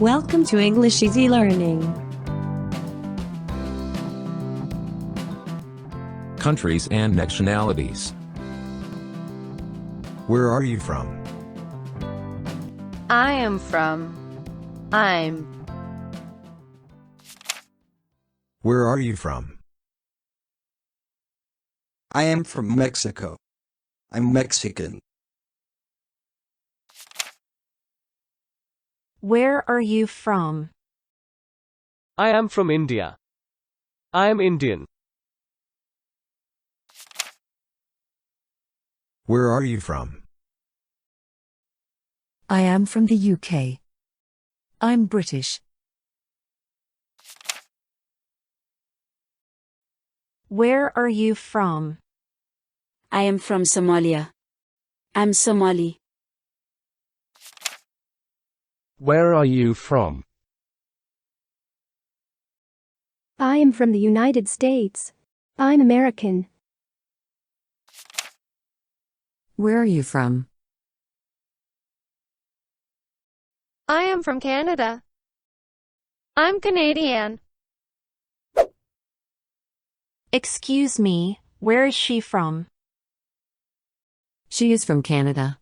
Welcome to English Easy Learning. Countries and nationalities. Where are you from? I am from. I'm. Where are you from? I am from Mexico. I'm Mexican. Where are you from? I am from India. I am Indian. Where are you from? I am from the UK. I'm British. Where are you from? I am from Somalia. I'm Somali. Where are you from? I am from the United States. I'm American. Where are you from? I am from Canada. I'm Canadian. Excuse me, where is she from? She is from Canada.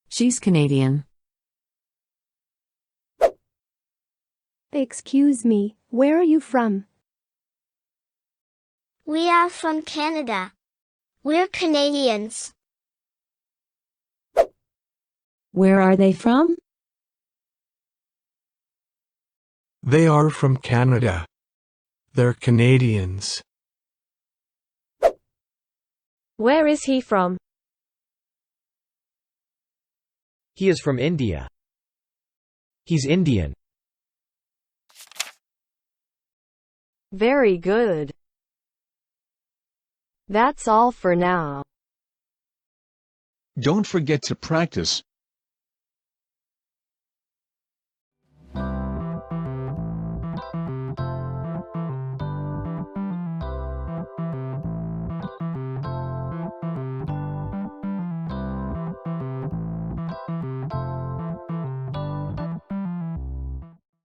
She's Canadian. Excuse me, where are you from? We are from Canada. We're Canadians. Where are they from? They are from Canada. They're Canadians. Where is he from? He is from India. He's Indian. Very good. That's all for now. Don't forget to practice.